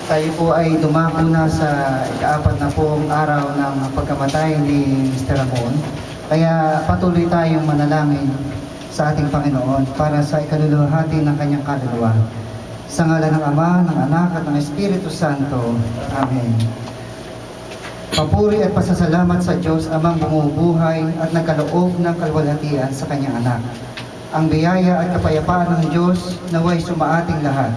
Tayo po ay dumako na sa ika-4 na pong araw ng pagkamatay ni Mr. Ramon. Kaya patuloy tayong manalangin sa ating Panginoon para sa ikaluluhati ng kanyang kaluluwa. Sa ngalan ng Ama, ng Anak at ng Espiritu Santo. Amen. Papuri at pasasalamat sa Diyos Amang bumubuhay at nagkaloob ng kalwalhatian sa kanyang anak. Ang biyaya at kapayapaan ng Diyos naway sumaating lahat.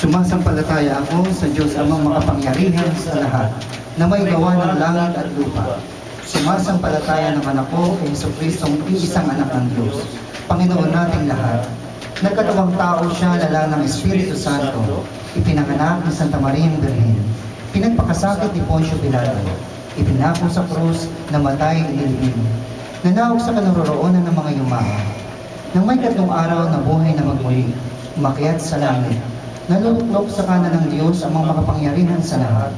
Sumasampalataya ako sa Diyos Amang makapangyarihan sa lahat, na may gawa ng langit at lupa. Sumasampalataya naman ako kay Jesucristong iisang anak ng Diyos, Panginoon nating lahat. Nagkatawang tao siya, lala ng Espiritu Santo, ipinanganak ni Santa Mariang Birhen, pinagpakasakit ni Poncio Pilato, ipinako sa krus, namatay, inilibing, nanawag sa kanaroroonan ng mga yumaong. Nang may 3 araw na buhay na magmuli, umakyat sa langit, naluluklok sa kanan ng Diyos ang mga makapangyarihan sa lahat.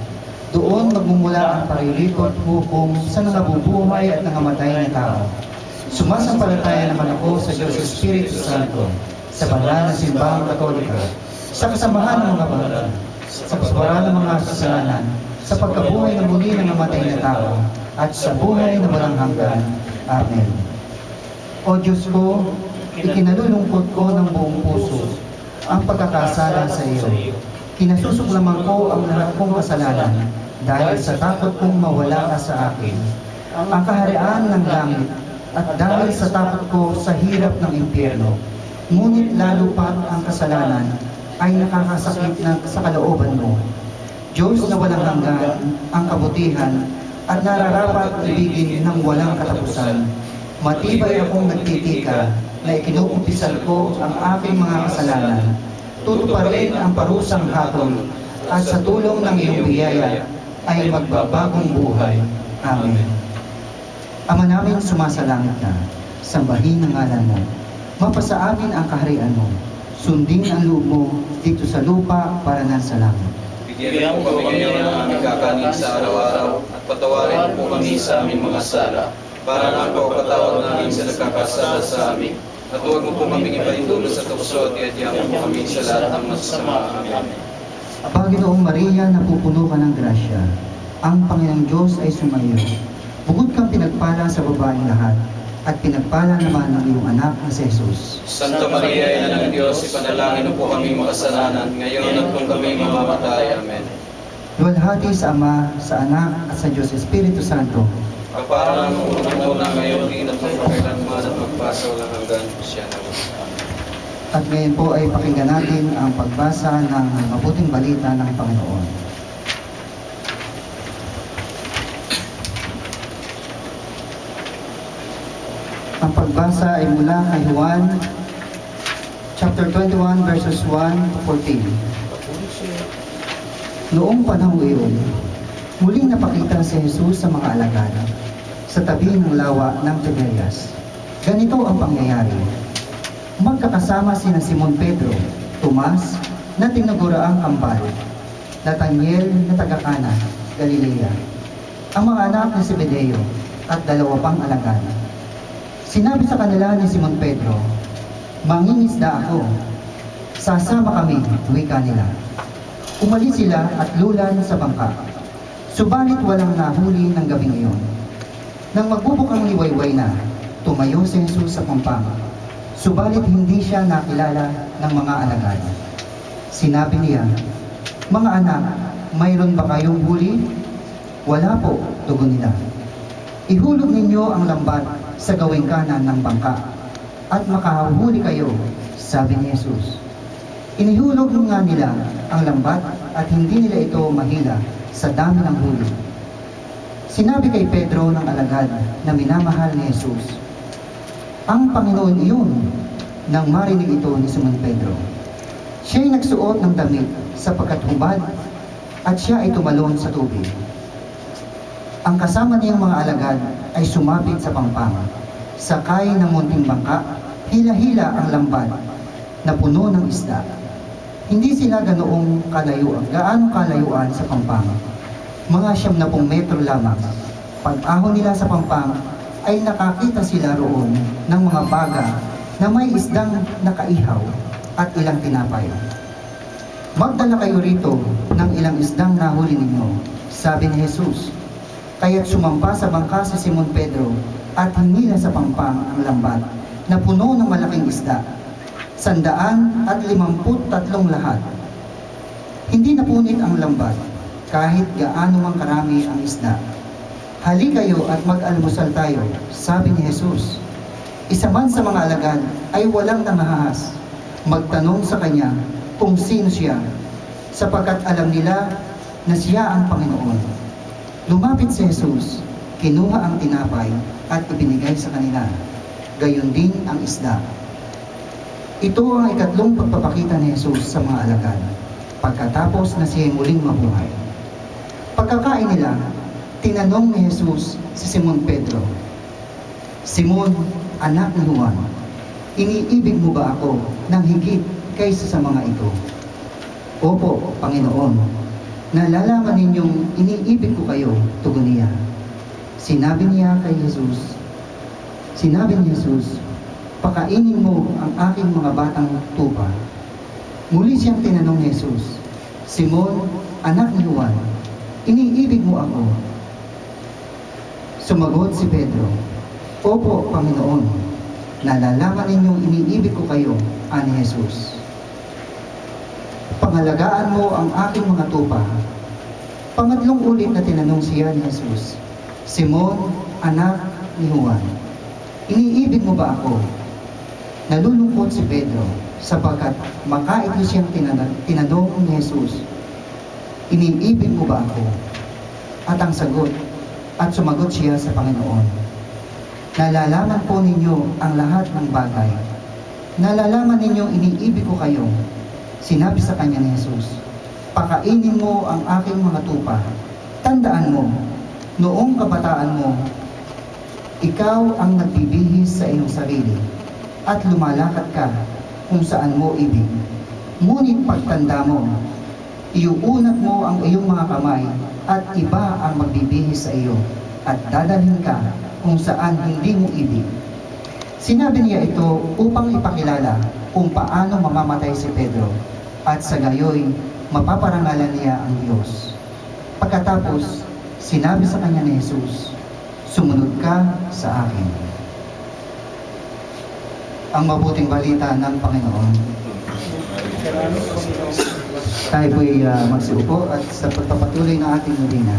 Doon magmumula ang paririto at hukom sa nangabubuhay at nangamatay na tao. Sumasampalataya naman ako sa Diyos Espiritu Santo, sa banal na simbahang Katolika, sa kasamahan ng mga banal, sa kasbaran ng mga kasalanan, sa pagkabuhay na muli ng namatay na tao, at sa buhay na walang hanggan. Amen. O Diyos ko, ikinalulungkot ko ng buong puso ang pagkakasala sa iyo. Kinasusuklaman ko ang lahat kong kasalanan dahil sa takot kong mawala ka sa akin. Ang kaharian ng langit at dahil sa takot ko sa hirap ng impyerno. Ngunit lalo pa ang kasalanan ay nakakasakit na sa kalooban mo. Diyos na walang hanggan, ang kabutihan at nararapat ibigin ng walang katapusan. Matibay akong nagtitika na ikinuumpisan ko ang aking mga kasalanan. Tutuparin ang parusang hatol at sa tulong ng iyong biyaya ay magbabagong buhay. Amen. Ama namin sumasalangit na, sambahin ang ngalan mo. Mapasa amin ang kaharian mo. Sundin ang loob mo dito sa lupa para nasa langit. Bigyan mo kami ngayon ng aming kakanin sa araw-araw at patawarin mo kami sa aming mga sala para ang pagpatawad namin sa nagkakasala sa amin. At huwag mo po kami ipahindulo sa tukso at iadyaman mo kami sa lahat ng masasama. Amen. Panginoong Maria, napupuno ka ng grasya. Ang Panginoong Diyos ay sumayo. Bukod kang pinagpala sa babaeng lahat, at pinagpala naman ng iyong anak na si Jesus. Santa Maria, Ina ng Diyos, ipanalangin mo po kami makasalanan, ngayon at kung kami mamamatay. Amen. Luwalhati sa Ama, sa Anak, at sa Diyos Espiritu Santo. Kaparang unang-una ngayon, din at magpakailanman at magpasawalang hanggan siya naman. At ngayon po ay pakinggan natin ang pagbasa ng mabuting balita ng Panginoon. Ang pagbasa ay mula kay Juan, chapter 21, verses 1 to 14. Noong panahon iyon, muling napakita si Jesus sa mga alagad sa tabi ng lawa ng Tiberias. Ganito ang pangyayari. Magkakasama sina Simon Pedro, Tomas, na tinaguraang kambal, Nathaniel na taga-Cana, Galilea, ang mga anak ni Zebedeo at dalawa pang alagad. Sinabi sa kanila ni Simon Pedro, "Mangingisda ako." "Sasama kami," wika nila. Umalis sila at lulan sa bangka. Subalit walang nahuli ng gabing iyon. Nang magbubukang liwayway na, tumayo si Jesus sa pampang. Subalit hindi siya nakilala ng mga alagad. Sinabi niya, "Mga anak, mayroon ba kayong huli?" "Wala po," tugon nila. "Ihulog ninyo ang lambat sa gawing kanan ng bangka, at makahuli kayo," sabi ni Jesus. Inihulog nga nila ang lambat at hindi nila ito mahila sa dami ng huli. Sinabi kay Pedro ng alagad na minamahal ni Jesus, "Ang Panginoon iyon." Nang marinig ito ni Simon Pedro, siya'y nagsuot ng damit sapagkat hubad at siya ay tumalon sa tubig. Ang kasama niyang mga alagad ay sumapit sa pampang. Sakay ng munting bangka, hila-hila ang lambat na puno ng isda. Hindi sila gaanong kalayuan sa pampang. Mga 70 metro lamang. Pag-ahon nila sa pampang, ay nakakita sila roon ng mga baga na may isdang nakaihaw at ilang tinapay. "Magdala kayo rito ng ilang isdang nahuli ninyo," sabi ni Jesus. Kaya't sumampa sa bangka si Simon Pedro at hinila sa pampang ang lambat na puno ng malaking isda, 153 lahat. Hindi napunit ang lambat kahit gaano mang karami ang isda. "Hali kayo at mag-almusal tayo," sabi ni Jesus. Isa man sa mga alagad ay walang nangahas magtanong sa kanya kung sino siya, sapagkat alam nila na siya ang Panginoon. Lumapit si Jesus, kinuha ang tinapay at ibinigay sa kanila. Gayon din ang isda. Ito ang ikatlong pagpapakita ni Jesus sa mga alagad, pagkatapos na siya muling mabuhay. Pagkakain nila, tinanong ni Jesus si Simon Pedro, "Simon, anak ni Juan, iniibig mo ba ako ng higit kaysa sa mga ito?" "Opo, Panginoon. Nalalaman ninyong iniibig ko kayo," tugon niya. Sinabi ni Jesus, "Pakainin mo ang aking mga batang tupa." Muli siyang tinanong ni Jesus, "Simon, anak ni Juan, iniibig mo ako?" Sumagot si Pedro, "Opo, Panginoon. Nalalaman ninyong iniibig ko kayo," ani Jesus. "Pangalagaan mo ang aking mga tupa." Pangatlong ulit na tinanong siya ni Jesus, "Simon, anak ni Juan, iniibig mo ba ako?" Nalulungkot si Pedro sapagkat makaitlo siyang tinanong ni Jesus, "Iniibig mo ba ako?" At sumagot siya sa Panginoon, "Nalalaman po ninyo ang lahat ng bagay. Nalalaman ninyong iniibig ko kayo." Sinabi sa kanya ni Jesus, "Pakainin mo ang aking mga tupa. Tandaan mo, noong kabataan mo, ikaw ang nagbibihis sa iyong sarili at lumalakad ka kung saan mo ibig. Ngunit pagtanda mo, iuunat mo ang iyong mga kamay at iba ang magbibihis sa iyo at dadalhin ka kung saan hindi mo ibig." Sinabi niya ito upang ipakilala kung paano mamamatay si Pedro at sa gayoy mapaparangalan niya ang Diyos. Pagkatapos, Sinabi sa kanya ni Jesus, "Sumunod ka sa akin." Ang mabuting balita ng Panginoon. Tayo po'y magsiupo at sa pagpapatuloy ng ating novena.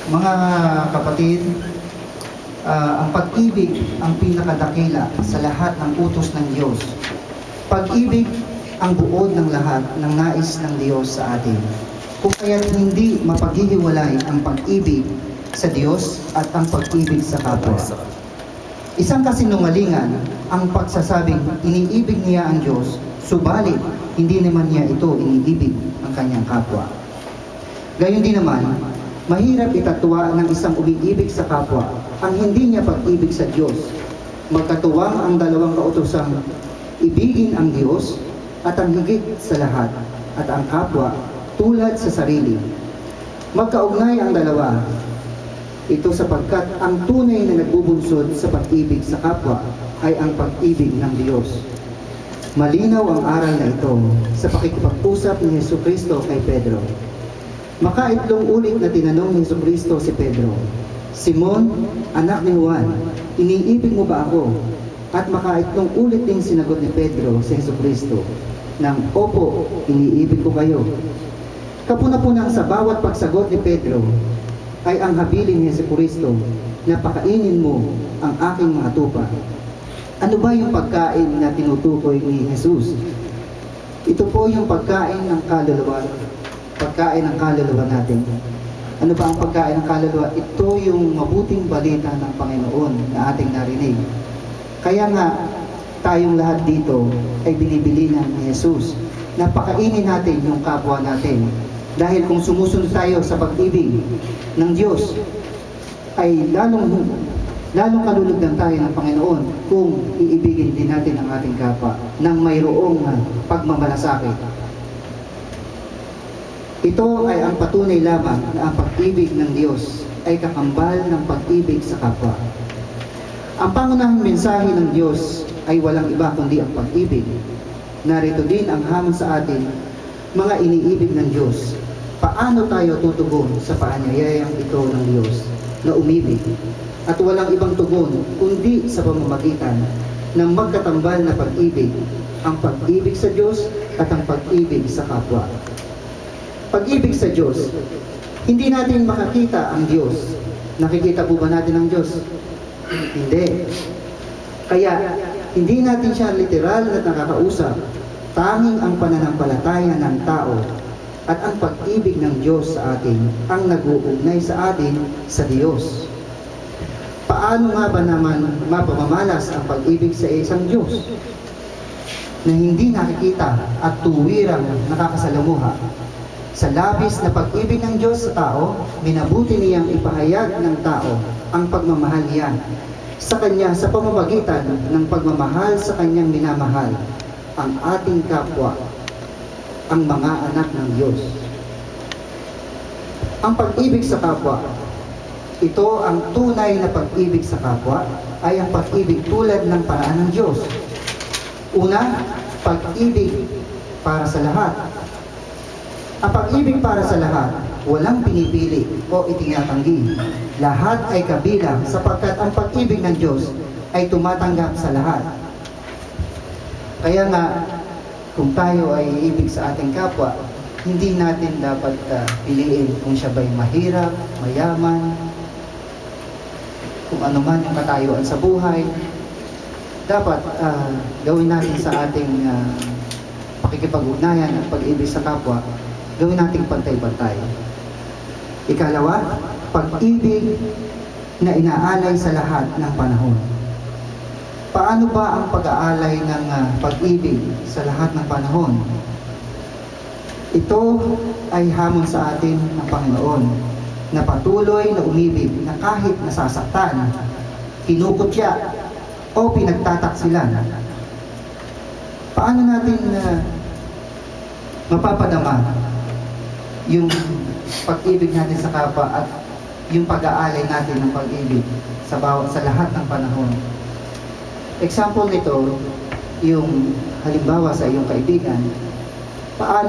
Mga kapatid, ang pag-ibig ang pinakadakila sa lahat ng utos ng Diyos. Pag-ibig ang buod ng lahat ng nais ng Diyos sa atin. Kung kaya't hindi mapaghihiwalay ang pag-ibig sa Diyos at ang pag-ibig sa kapwa. Isang kasinungalingan ang pagsasabing iniibig niya ang Diyos, subalit hindi naman niya ito iniibig ang kanyang kapwa. Gayon din naman, mahirap itatwa ng isang umiibig sa kapwa ang hindi niya pag-ibig sa Diyos. Magkatuwang ang dalawang kautosang ibigin ang Diyos at ang higit sa lahat at ang kapwa tulad sa sarili. Magkaugnay ang dalawa. Ito sapagkat ang tunay na nagbubunsod sa pag-ibig sa kapwa ay ang pag-ibig ng Diyos. Malinaw ang aral na ito sa pakikipag-usap ni Jesucristo kay Pedro. Makaitlong ulit na tinanong ni Jesucristo si Pedro, "Simon, anak ni Juan, iniibig mo ba ako?" At makaitlong ulit din sinagot ni Pedro si Jesucristo ng, "Opo, iniibig ko kayo." Kapuna-punang sa bawat pagsagot ni Pedro ay ang habilin ni Jesucristo na pakainin mo ang aking mga tupa. Ano ba yung pagkain na tinutukoy ni Jesus? Ito po yung pagkain ng kaluluwa. Pagkain ng kaluluwa natin. Ano ba ang pagkain ng kaluluwa? Ito yung mabuting balita ng Panginoon na ating narinig. Kaya nga, tayong lahat dito ay binibilinan ni Jesus na pakainin natin yung kapwa natin. Dahil kung sumusunod tayo sa pag-ibig ng Diyos, ay lalong kalulugdan tayo ng Panginoon kung iibigin din natin ang ating kapwa ng mayroong pagmamalasakit. Ito ay ang patunay lamang na ang pag-ibig ng Diyos ay kakambal ng pag-ibig sa kapwa. Ang pangunahing mensahe ng Diyos ay walang iba kundi ang pag-ibig. Narito din ang hamon sa atin, mga iniibig ng Diyos. Paano tayo tutugon sa paanyayayang ito ng Diyos na umibig? At walang ibang tugon kundi sa pamamagitan ng magkatambal na pag-ibig, ang pag-ibig sa Diyos at ang pag-ibig sa kapwa. Pag-ibig sa Diyos, hindi natin makakita ang Diyos. Nakikita po ba natin ang Diyos? Hindi. Kaya, hindi natin siya literal na nakakausap. Tanging ang pananampalataya ng tao at ang pag-ibig ng Diyos sa atin ang nag-uugnay sa atin sa Diyos. Paano nga ba naman mapamamalas ang pag-ibig sa isang Diyos na hindi nakikita at tuwirang nakakasalamuha? Sa labis na pag-ibig ng Diyos sa tao, minabuti niyang ipahayag ng tao ang pagmamahal niya sa Kanya sa pamamagitan ng pagmamahal sa Kanyang minamahal, ang ating kapwa, ang mga anak ng Diyos. Ang pag-ibig sa kapwa, ito ang tunay na pag-ibig sa kapwa ay ang pag-ibig tulad ng paraan ng Diyos. Una, pag-ibig para sa lahat. Ang pag-ibig para sa lahat, walang pinipili o itinatanggi. Lahat ay kabilang sapagkat ang pag-ibig ng Diyos ay tumatanggap sa lahat. Kaya nga, kung tayo ay ibig sa ating kapwa, hindi natin dapat piliin kung siya ba'y mahirap, mayaman, kung ano man yung katayuan sa buhay. Dapat gawin natin sa ating pakikipag-ugnayan at pag-ibig sa kapwa, gawin nating pantay-pantay. Ikalawa, pag-ibig na inaalay sa lahat ng panahon. Paano ba ang pag-aalay ng pag-ibig sa lahat ng panahon? Ito ay hamon sa atin ng Panginoon na patuloy na umibig na kahit nasasaktan, kinukutya o pinagtataksilan. Paano natin mapapadama yung pag-ibig natin sa kapwa at yung pag-aalay natin ng pag-ibig sa lahat ng panahon? Example nito, yung halimbawa sa iyong kaibigan, paano